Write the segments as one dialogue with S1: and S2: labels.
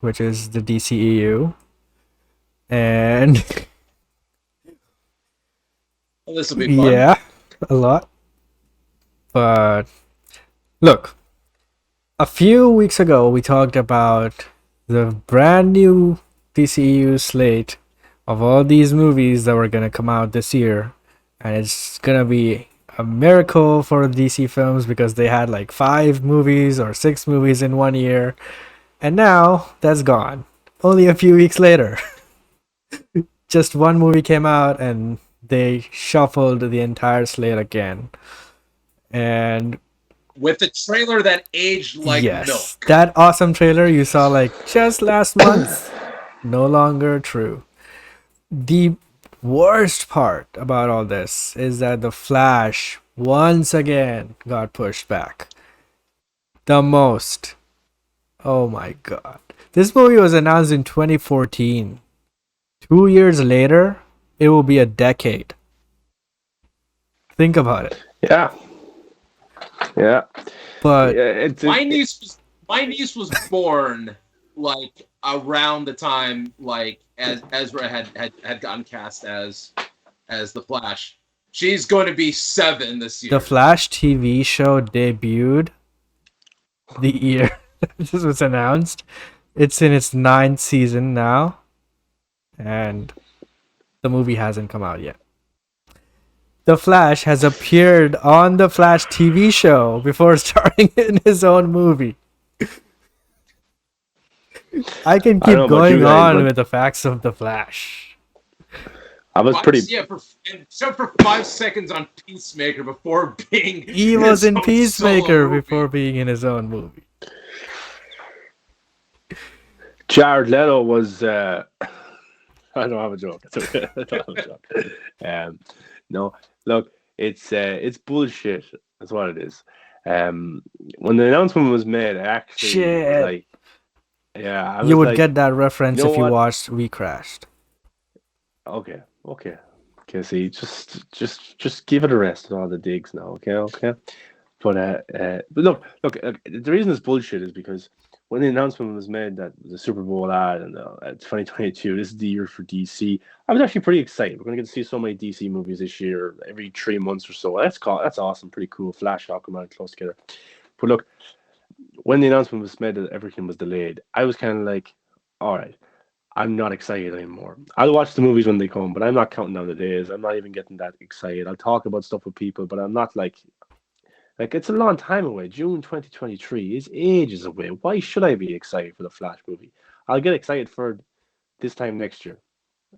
S1: which is the DCEU, and
S2: Well, this will be fun.
S1: yeah, a lot. But look, a few weeks ago we talked about the brand new DCEU slate of all these movies that were gonna come out this year, and it's gonna be a miracle for DC films because they had like 5 movies or 6 movies in one year, and now that's gone. Only a few weeks later, just one movie came out and they shuffled the entire slate again. And
S2: With a trailer that aged like
S1: yes,
S2: milk.
S1: that awesome trailer you saw like just last month, no longer true. The worst part about all this is that The Flash once again got pushed back. The most. Oh my god. This movie was announced in 2014. 2 years later, it will be a decade. Think about it.
S3: Yeah, yeah,
S1: But
S3: yeah.
S2: My niece was born like around the time like as Ezra had gotten cast as the Flash. She's going to be 7 this
S1: the
S2: year.
S1: Flash TV show debuted the year this was announced. It's in its ninth season now, and the movie hasn't come out yet. The Flash has appeared on the Flash TV show before starring in his own movie. I can
S3: I don't
S1: keep
S3: know about you
S1: going
S3: guys,
S1: on
S3: but
S1: with the facts of the Flash.
S3: I was pretty.
S2: Yeah, except for 5 seconds on Peacemaker before being
S1: He was
S2: his
S1: in
S2: own solo
S1: Peacemaker
S2: movie.
S1: before being in his own movie.
S3: Jared Leto was. I don't have a joke. It's okay. I don't have a joke. Um, no, look, it's bullshit. That's what it is. When the announcement was made, I actually was
S1: Shit.
S3: like, yeah, I
S1: You
S3: was
S1: would
S3: like,
S1: get that reference
S3: you know
S1: if you
S3: what?
S1: watched We Crashed.
S3: Okay, okay, okay. See, just give it a rest with all the digs now. Okay, okay. But look. The reason it's bullshit is because when the announcement was made that the Super Bowl ad and 2022, this is the year for DC. I was actually pretty excited. We're gonna get to see so many DC movies this year, every 3 months or so. That's awesome, pretty cool. Flash, Aquaman, close together. But look, when the announcement was made that everything was delayed, I was kind of like, all right, I'm not excited anymore. I'll watch the movies when they come, but I'm not counting down the days. I'm not even getting that excited. I'll talk about stuff with people, but I'm not like it's a long time away. June 2023 is ages away. Why should I be excited for the Flash movie? I'll get excited for this time next year.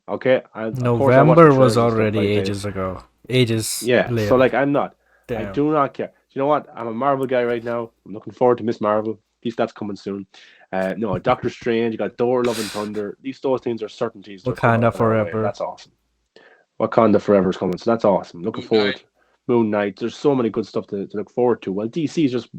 S3: Okay, of course I watch the
S1: November was
S3: trailers and stuff
S1: already
S3: like this.
S1: ages ago. Ages
S3: Yeah, so
S1: later.
S3: like I'm not. I
S1: Damn.
S3: do not care. Do you know what? I'm a Marvel guy right now. I'm looking forward to Miss Marvel. At least that's coming soon. No, Doctor Strange. You got Thor, Love and Thunder. Those things are certainties. They're coming
S1: Wakanda
S3: up in our way.
S1: forever.
S3: That's awesome. Wakanda Forever is coming, so that's awesome. Looking
S2: Moon
S3: forward.
S2: Knight.
S3: Moon Knight. There's so many good stuff to look forward to. Well, DC is just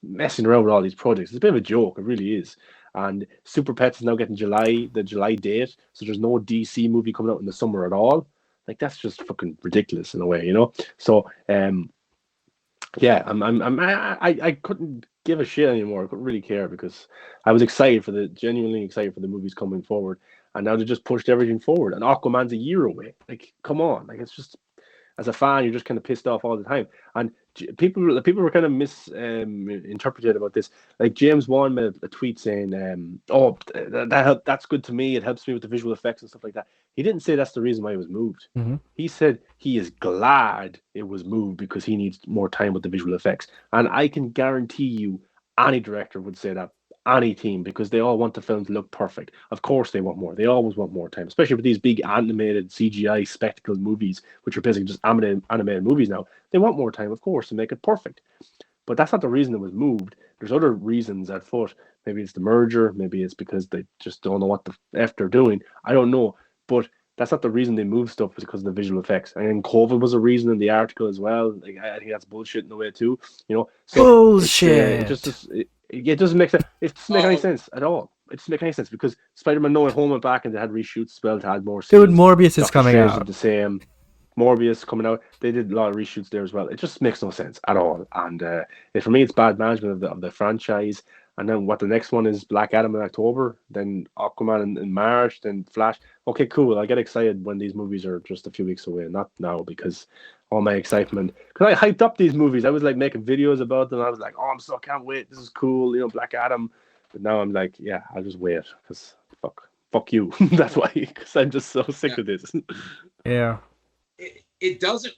S3: messing around with all these projects. It's a bit of a joke, it really is. And Super Pets is now getting the July date, so there's no DC movie coming out in the summer at all. Like that's just fucking ridiculous in a way, you know. So yeah, I couldn't give a shit anymore. I couldn't really care because I was genuinely excited for the movies coming forward, and now they just pushed everything forward. And Aquaman's a year away. Like, come on, like it's just as a fan, you're just kind of pissed off all the time. And people were kind of misinterpreted about this. Like James Wan made a tweet saying, "Oh, that's good to me. It helps me with the visual effects and stuff like that." He didn't say that's the reason why it was moved.
S1: Hmm.
S3: He said he is glad it was moved because he needs more time with the visual effects. And I can guarantee you, any director would say that, any team, because they all want the film to look perfect. Of course, they want more. They always want more time, especially with these big animated CGI spectacle movies, which are basically just animated movies now. They want more time, of course, to make it perfect. But that's not the reason it was moved. There's other reasons at foot. Maybe it's the merger. Maybe it's because they just don't know what the F they're doing. I don't know. But that's not the reason they moved stuff, was because of the visual effects. And COVID was a reason in the article as well. Like, I think that's bullshit in a way too. You know, so
S1: Bullshit.
S3: it doesn't make sense. It doesn't make any
S2: Oh,
S3: sense at all. It doesn't make any sense because Spider-Man No Way Home went back and they had reshoots as well to add more
S1: Dude,
S3: scenes.
S1: Morbius is
S3: Doctor
S1: coming
S3: Strange did
S1: out.
S3: the same. Morbius coming out, they did a lot of reshoots there as well. It just makes no sense at all. And for me, it's bad management of the franchise. And then what the next one is Black Adam in October, then Aquaman in March, then Flash. Okay, cool. I get excited when these movies are just a few weeks away, not now because all my excitement. Because I hyped up these movies. I was like making videos about them. I was like, oh, can't wait. This is cool. Black Adam. But now I'm like, yeah, I'll just wait because fuck you. That's why, because I'm just so sick
S2: Yeah.
S3: of this.
S1: Yeah.
S2: It doesn't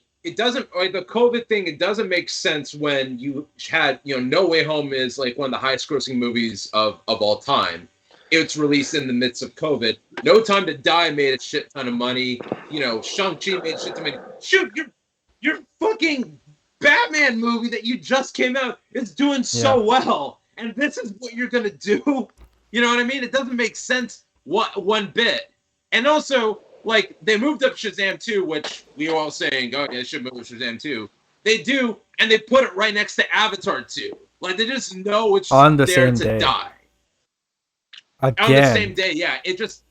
S2: like the COVID thing. It doesn't make sense when you had No Way Home is like one of the highest grossing movies of all time. It's released in the midst of COVID. No Time to Die made a shit ton of money. Shang-Chi made a shit ton of money. Shoot, your fucking Batman movie that you just came out is doing so well, and this is what you're gonna do. You know what I mean? It doesn't make sense one bit. And also, like, they moved up Shazam 2, which we were all saying, oh, yeah, they should move Shazam 2. They do, and they put it right next to Avatar 2. Like, they just know it's
S1: On the
S2: there
S1: same
S2: to
S1: day.
S2: die.
S1: Again.
S2: On the same day, yeah. It just...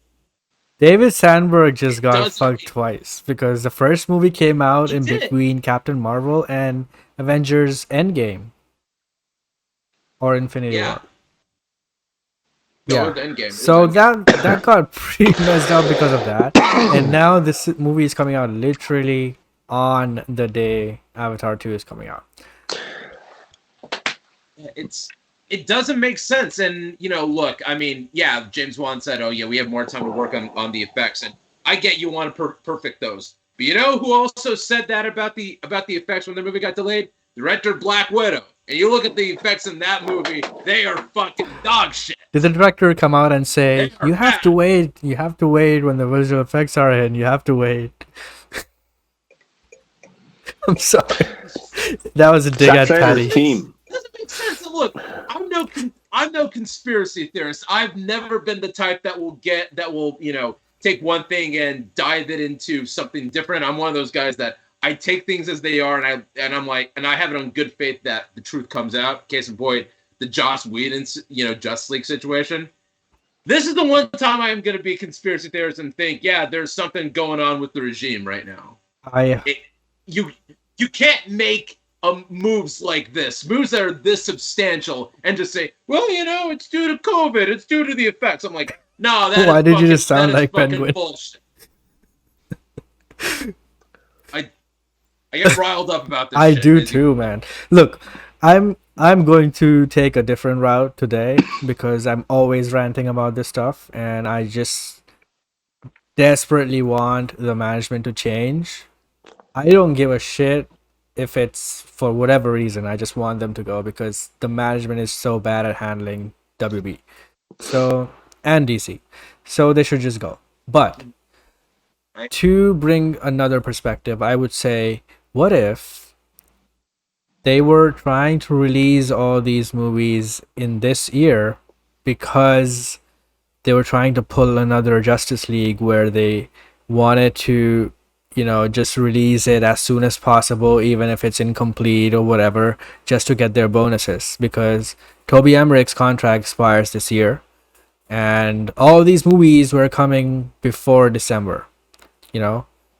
S1: David Sandberg just got
S2: does-
S1: fucked twice because the first movie came out
S2: He
S1: in
S2: did.
S1: between Captain Marvel and Avengers Endgame. Or Infinity
S2: Yeah.
S1: War.
S2: No,
S1: Yeah.
S2: it was Endgame. It was
S1: So
S2: Endgame.
S1: that got pretty messed up because of that. And now this movie is coming out literally on the day Avatar 2 is coming out.
S2: It doesn't make sense. And look, I mean, yeah, James Wan said, oh yeah, we have more time to work on the effects, and I get you want to perfect those. But who also said that about the effects when the movie got delayed? Director Black Widow. And you look at the effects in that movie, they are fucking dog shit.
S1: Did the director come out and say,
S2: They are
S1: you have to wait when the visual effects are in, you have to wait? I'm sorry. That was a dig
S3: Zack
S1: at
S3: Snyder's
S1: Patty.
S3: team.
S2: Doesn't make sense. And look, I'm no conspiracy theorist. I've never been the type that will take one thing and dive it into something different. I'm one of those guys that I take things as they are, and I'm like, and I have it on good faith that the truth comes out. Case in point, the Joss Whedon, Justice League situation. This is the one time I am going to be a conspiracy theorist and think, yeah, there's something going on with the regime right now. You can't make moves like this, moves that are this substantial, and just say, well, it's due to COVID, it's due to the effects. I'm like, no, that
S1: Why
S2: is
S1: did
S2: fucking,
S1: you just sound
S2: that is
S1: like
S2: fucking
S1: Penguin?
S2: bullshit. I get riled up about this.
S1: I
S2: shit,
S1: do
S2: as you-
S1: too, man. Look, I'm going to take a different route today because I'm always ranting about this stuff, and I just desperately want the management to change. I don't give a shit if it's for whatever reason. I just want them to go because the management is so bad at handling WB. So, and DC. So they should just go. But to bring another perspective, I would say, what if they were trying to release all these movies in this year because they were trying to pull another Justice League where they wanted to, just release it as soon as possible, even if it's incomplete or whatever, just to get their bonuses, because Toby Emmerich's contract expires this year and all these movies were coming before December,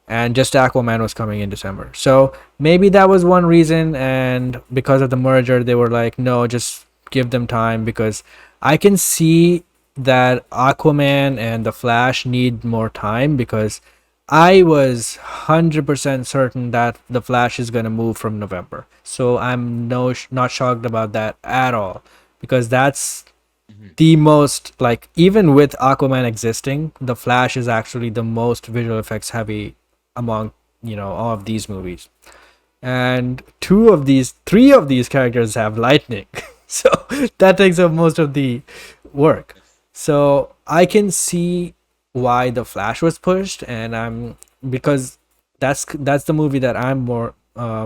S1: and just Aquaman was coming in December. So maybe that was one reason, and because of the merger they were like, no, just give them time, because I can see that Aquaman and the Flash need more time, because I was 100% certain that the Flash is going to move from November. So I'm not shocked about that at all, because that's the most, like, even with Aquaman existing, the Flash is actually the most visual effects heavy among, all of these movies. And three of these characters have lightning. So that takes up most of the work. So I can see why the Flash was pushed, and because that's the movie that I'm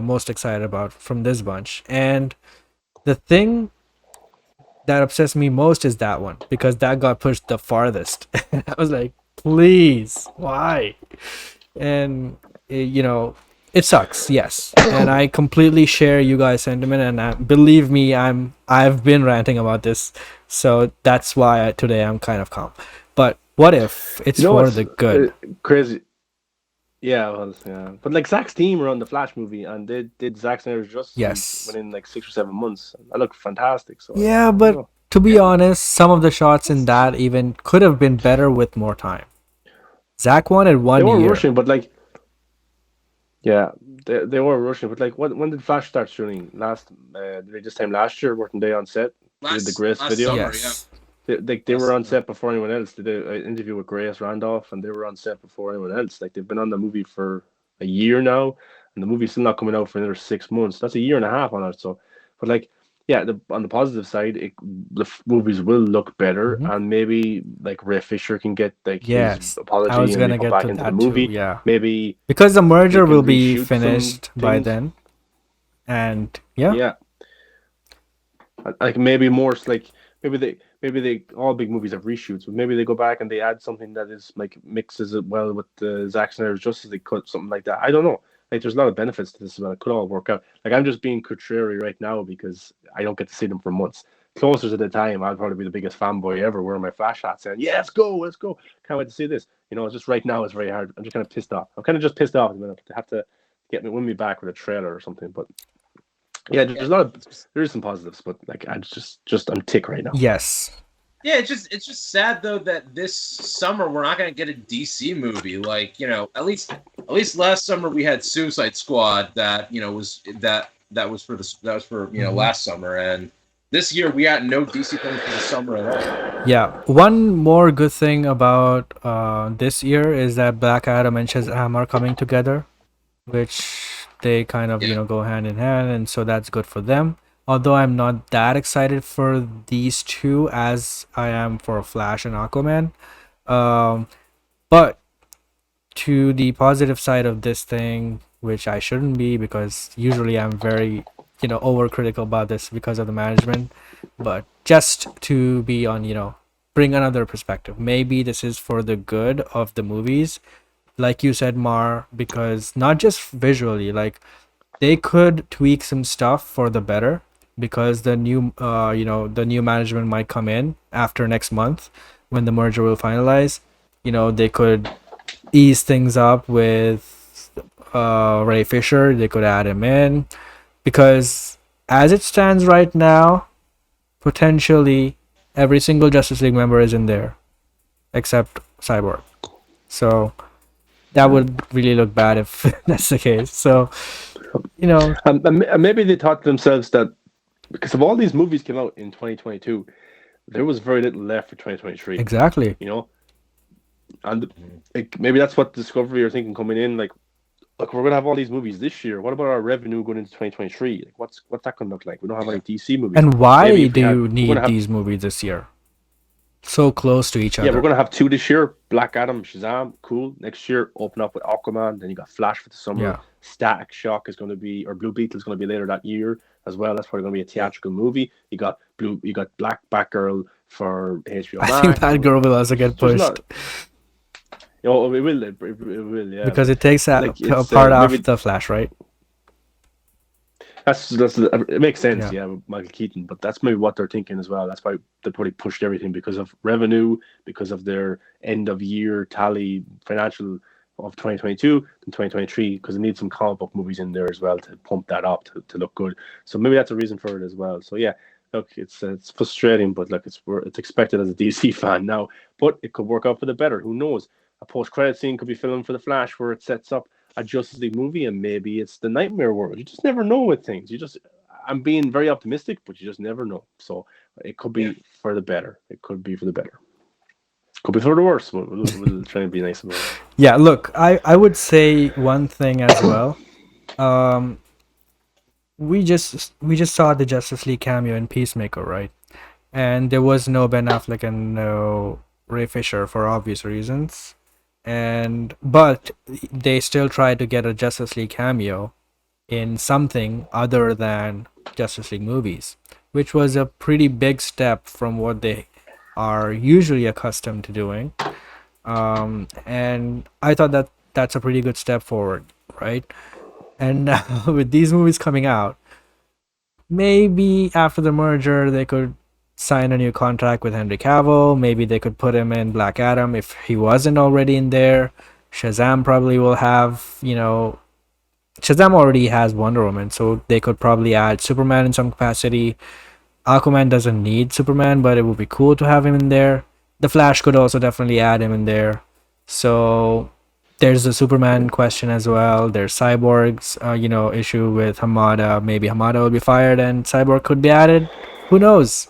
S1: most excited about from this bunch. And the thing that obsessed me most is that one, because that got pushed the farthest. I was like, please, why? And it sucks, yes, and I completely share you guys' sentiment, and believe me, I've been ranting about this, so that's why today I'm kind of calm. But what if it's for
S3: what's
S1: the good?
S3: crazy? Yeah, well, yeah. But like Zack's team were on the Flash movie, and they did Zack Snyder's Justice League
S1: Yes.
S3: within like 6 or 7 months. That looked fantastic. So
S1: Yeah, but To be honest, some of the shots in that even could have been better with more time. Zach wanted
S3: They
S1: one
S3: weren't
S1: year.
S3: rushing, but like, yeah, they were rushing. But like, when did Flash start shooting? This time last year, weren't they on set? They did the Grace
S2: Last
S3: video.
S2: summer, yeah.
S1: Yes.
S3: They
S2: Last
S3: were on
S2: summer.
S3: set before anyone else. They did an interview with Grace Randolph, and they were on set before anyone else. Like they've been on the movie for a year now, and the movie's still not coming out for another 6 months. That's a year and a half on it. So, but like, yeah, on the positive side, movies will look better,
S1: Hmm.
S3: and maybe like Ray Fisher can get like his
S1: Yes. I
S3: apology
S1: was
S3: and they
S1: gonna
S3: go
S1: get
S3: back
S1: to
S3: into the
S1: that too.
S3: movie.
S1: Yeah.
S3: Maybe
S1: Because the
S3: they
S1: merger will
S3: can
S1: be
S3: reshoot some
S1: finished by
S3: things.
S1: then. And yeah.
S3: Yeah, like maybe more like maybe they all big movies have reshoots, but maybe they go back and they add something that is like mixes it well with the Zack Snyder's Justice League cut, something like that. I don't know. Like there's a lot of benefits to this as well. It could all work out. Like I'm just being contrary right now because I don't get to see them for months. Closer to the time, I'll probably be the biggest fanboy ever, wearing my flash hat, saying, "Yeah, let's go! Can't wait to see this." It's just right now it's very hard. I'm just kind of pissed off. I'm kind of just pissed off at the minute. They have to win me back with a trailer or something. But yeah,
S2: Yeah.
S3: there is some positives, but like I just I'm tick right now.
S1: Yes.
S2: Yeah, it's just sad though that this summer we're not gonna get a DC movie. Like, at least last summer we had Suicide Squad that was for last summer, and this year we got no DC films for the summer at all.
S1: Yeah. One more good thing about this year is that Black Adam and Shazam are coming together, which they kind of,
S2: Yeah.
S1: go hand in hand, and so that's good for them. Although I'm not that excited for these two as I am for Flash and Aquaman. Um, but to the positive side of this thing, which I shouldn't be because usually I'm very, overcritical about this because of the management. But just to be on, bring another perspective. Maybe this is for the good of the movies, like you said, Mar, because not just visually, like they could tweak some stuff for the better because the new management might come in after next month when the merger will finalize. They could ease things up with Ray Fisher. They could add him in because as it stands right now, potentially every single Justice League member is in there except Cyborg. So that would really look bad if that's the case. So,
S3: And maybe they thought to themselves that because of all these movies came out in 2022, there was very little left for 2023.
S1: exactly.
S3: And maybe that's what Discovery are thinking coming in. Like, look, we're gonna have all these movies this year. What about our revenue going into 2023? Like, what's that gonna look like? We don't have any DC movies.
S1: And
S3: Maybe
S1: why
S3: if
S1: do
S3: we had,
S1: you
S3: we're
S1: need
S3: gonna have
S1: these movies this year? So close to each
S3: yeah, we're
S1: other.
S3: gonna have two this year. Black Adam, Shazam, cool. Next year, open up with Aquaman. Then you got Flash for the summer.
S1: Yeah.
S3: Static Shock is going to be, or Blue Beetle is going to be later that year as well. That's probably going to be a theatrical movie. You got Black Batgirl for HBO
S1: I
S3: Max.
S1: think that girl will also get
S3: There's
S1: pushed
S3: Oh, it will. It will. Yeah.
S1: because
S3: But,
S1: it takes a
S3: like it's
S1: part
S3: maybe
S1: of the Flash, right?
S3: that's it makes sense.
S1: Yeah.
S3: Yeah, with Michael Keaton. But that's maybe what they're thinking as well. That's why they probably pushed everything because of revenue, because of their end of year tally financial of 2022 and 2023, because they need some comic book movies in there as well to pump that up to look good. So maybe that's a reason for it as well. So yeah, look, it's frustrating, but look, it's expected as a DC fan now. But it could work out for the better. Who knows? A post-credit scene could be filmed for the Flash where it sets up a Justice League movie, and maybe it's the nightmare world. You just never know with things. I'm being very optimistic, but you just never know. So it could be for the better. It could be for the better. Could be for the worse. We'll try and be nice about it.
S1: Yeah, look, I would say one thing as well. Um, we just saw the Justice League cameo in Peacemaker, right? And there was no Ben Affleck and no Ray Fisher for obvious reasons. But they still tried to get a Justice League cameo in something other than Justice League movies, which was a pretty big step from what they are usually accustomed to doing. And I thought that that's a pretty good step forward, right? And now with these movies coming out, maybe after the merger they could sign a new contract with Henry Cavill. Maybe they could put him in Black Adam if he wasn't already in there. Shazam probably will have, Shazam already has Wonder Woman, so they could probably add Superman in some capacity. Aquaman doesn't need Superman, but it would be cool to have him in there. The Flash could also definitely add him in there. So there's the Superman question as well. There's Cyborg's, issue with Hamada. Maybe Hamada will be fired and Cyborg could be added. Who knows?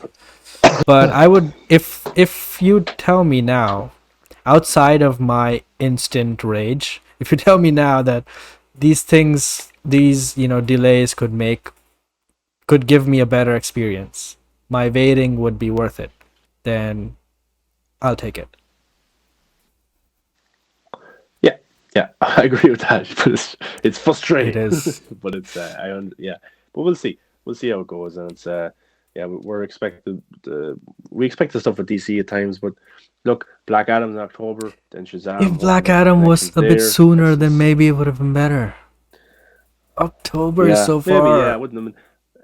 S1: But I would, if you tell me now, outside of my instant rage, if you tell me now that these delays could give me a better experience, my waiting would be worth it, then I'll take it.
S3: Yeah, yeah, I agree with that. But it's
S1: It
S3: frustrating,
S1: is.
S3: but it's yeah. But we'll see. We'll see how it goes, and it's yeah, we're expected. We expect the stuff with DC at times, but look, Black Adam's in October, then
S1: If
S3: Shazam.
S1: Black
S3: Hopefully, the
S1: Adam was
S3: connections
S1: a bit
S3: there.
S1: sooner,
S3: That's
S1: then
S3: just
S1: maybe it would have been better. October is
S3: yeah,
S1: so
S3: maybe yeah.
S1: far.
S3: Wouldn't have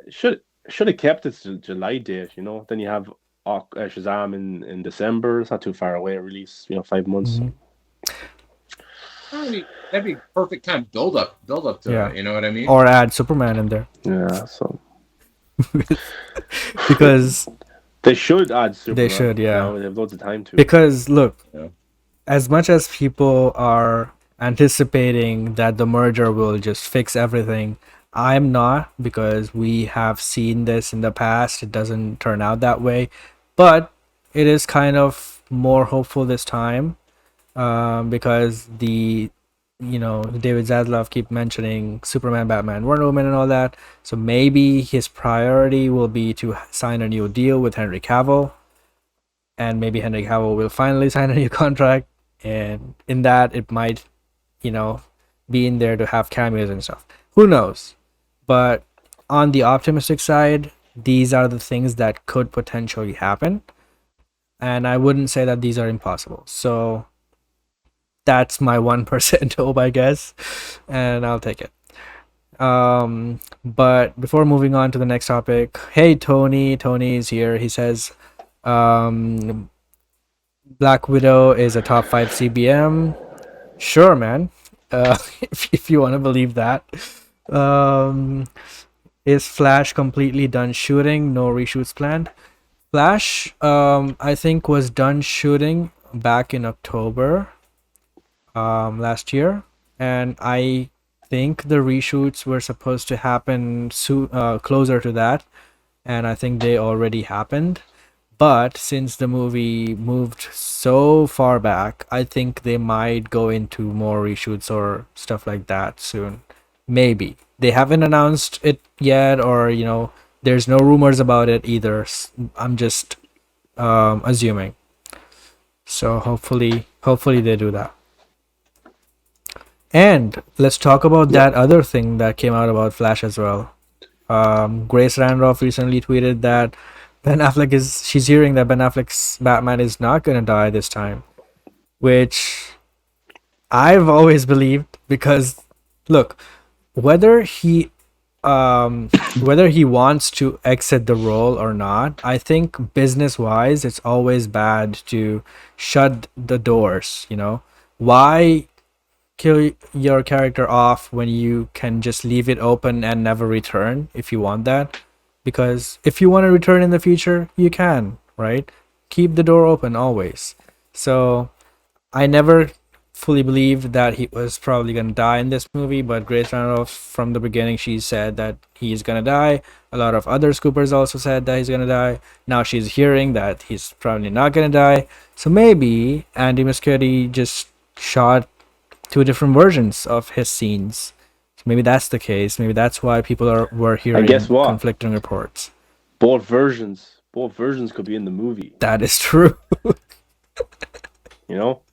S3: should have kept it to July date. Then you have Shazam in December. It's not too far away. Release 5 months.
S1: Mhm.
S2: That'd be perfect kind of build up to
S1: Yeah.
S2: it. You know what I mean?
S1: Or add Superman in there.
S3: Yeah, so
S1: Because
S3: they should add
S1: they
S3: Superman.
S1: should, yeah.
S3: Now they have loads of time to.
S1: Because look,
S2: Yeah.
S1: as much as people are anticipating that the merger will just fix everything, I'm not, because we have seen this in the past. It doesn't turn out that way, but it is kind of more hopeful this time, because David Zaslav keep mentioning Superman, Batman, Wonder Woman, and all that. So maybe his priority will be to sign a new deal with Henry Cavill, and maybe Henry Cavill will finally sign a new contract, and in that it might, you know, be in there to have cameos and stuff. Who knows? But on the optimistic side, these are the things that could potentially happen, and I wouldn't say that these are impossible. So that's my 1% hope, I guess, and I'll take it. But before moving on to the next topic, hey Tony is here. He says, um, Black Widow is a top 5 CBM. Sure, man. If you want to believe that. Um, is Flash completely done shooting? No reshoots planned. Flash, I think was done shooting back in October, last year, and I think the reshoots were supposed to happen closer to that, and I think they already happened. But since the movie moved so far back, I think they might go into more reshoots or stuff like that soon. Maybe. They haven't announced it yet, or, there's no rumors about it either. I'm just assuming. So hopefully they do that. And let's talk about
S3: Yeah,
S1: that other thing that came out about Flash as well. Grace Randolph recently tweeted that she's hearing that Ben Affleck's Batman is not gonna die this time, which I've always believed, because look, whether he whether he wants to exit the role or not, I think business wise it's always bad to shut the doors, Why kill your character off when you can just leave it open and never return if you want that? Because if you want to return in the future, you can, right? Keep the door open always. So I never fully believed that he was probably gonna die in this movie, but Grace Randolph from the beginning she said that he's gonna die. A lot of other scoopers also said that he's gonna die. Now she's hearing that he's probably not gonna die. So maybe Andy Muschietti just shot two different versions of his scenes. So maybe that's the case. Maybe that's why people were
S3: and guess
S1: hearing
S3: what?
S1: conflicting reports.
S3: Both versions could be in the movie.
S1: That is true.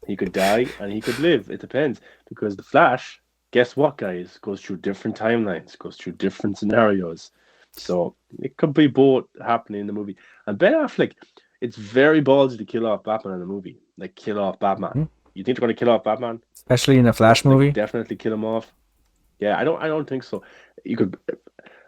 S3: He could die and he could live. It depends, because the Flash, guess what, guys, goes through different timelines, goes through different scenarios. So it could be both happening in the movie. And Ben Affleck, it's very ballsy to kill off Batman in the movie, like kill off Batman.
S1: Mhm.
S3: You think they're going to kill off Batman?
S1: Especially in a Flash
S3: Like
S1: movie.
S3: definitely kill him off. Yeah, I don't think so. You could.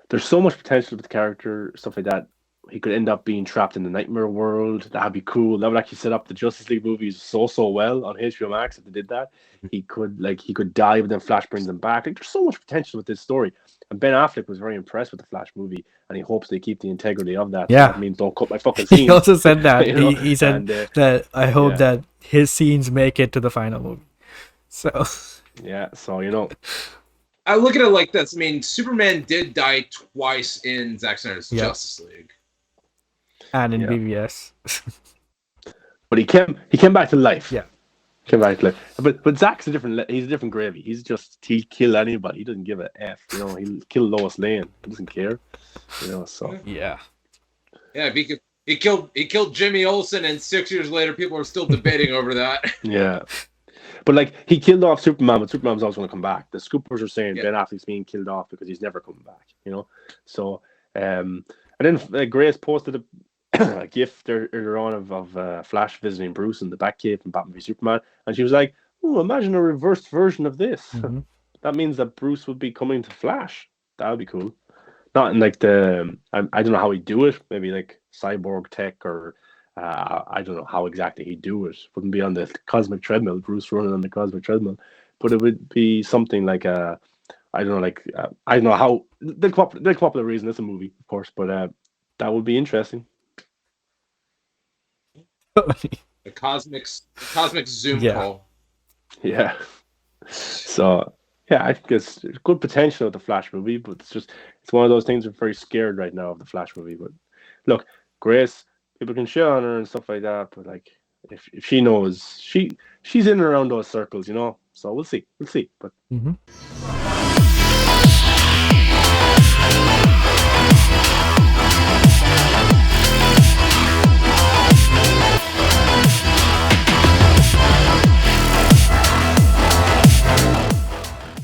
S3: There's so much potential with the character, stuff like that. he could end up being trapped in the nightmare world. That'd be cool. That would actually set up the Justice League movies so well on HBO Max if they did that. He could die, but then Flash brings him back. Like, there's so much potential with this story. And Ben Affleck was very impressed with the Flash movie, and he hopes they keep the integrity of that.
S1: Yeah.
S3: So that means don't cut my fucking
S1: He
S3: scenes.
S1: also said that.
S3: You know?
S1: He said
S3: And,
S1: that I hope
S3: yeah.
S1: that his scenes make it to the final movie. So
S3: Yeah, so you know,
S2: I look at it like this. I mean, Superman did die twice in Zack Snyder's
S1: Yeah.
S2: Justice League.
S1: and in
S3: Yeah.
S1: BVS.
S3: but he came back to life.
S1: Yeah.
S3: Came back to life. But Zack's he's a different gravy. He'll kill anybody. He doesn't give a F. You know, he'll kill Lois Lane. He doesn't care. You know, so
S1: Yeah.
S2: Yeah, he killed Jimmy Olsen, and 6 years later, people are still debating over that.
S3: yeah. But like he killed off Superman, but Superman's always going to come back. The scoopers are saying
S2: Yeah.
S3: Ben Affleck's being killed off because he's never coming back. You know, so and then Grace posted a GIF earlier on of Flash visiting Bruce in the Batcave from Batman v Superman, and she was like, "Oh, imagine a reversed version of this.
S1: Mhm.
S3: That means that Bruce would be coming to Flash. That would be cool. Not in like the I don't know how he'd do it. Maybe like cyborg tech or." I don't know how exactly he'd do it. Wouldn't be on the cosmic treadmill, Bruce running on the cosmic treadmill, but it would be something like I don't know, like I don't know how they'll come up with a reason. It's a movie, of course, but that would be interesting.
S2: The cosmic Zoom
S1: Yeah.
S2: call.
S3: Yeah. So yeah, I think it's good potential of the Flash movie, but it's one of those things we're very scared right now of the Flash movie. But look, Grace. People can shit on her and stuff like that, but like if she knows she's in and around those circles, you know. So we'll see. But
S1: Mhm.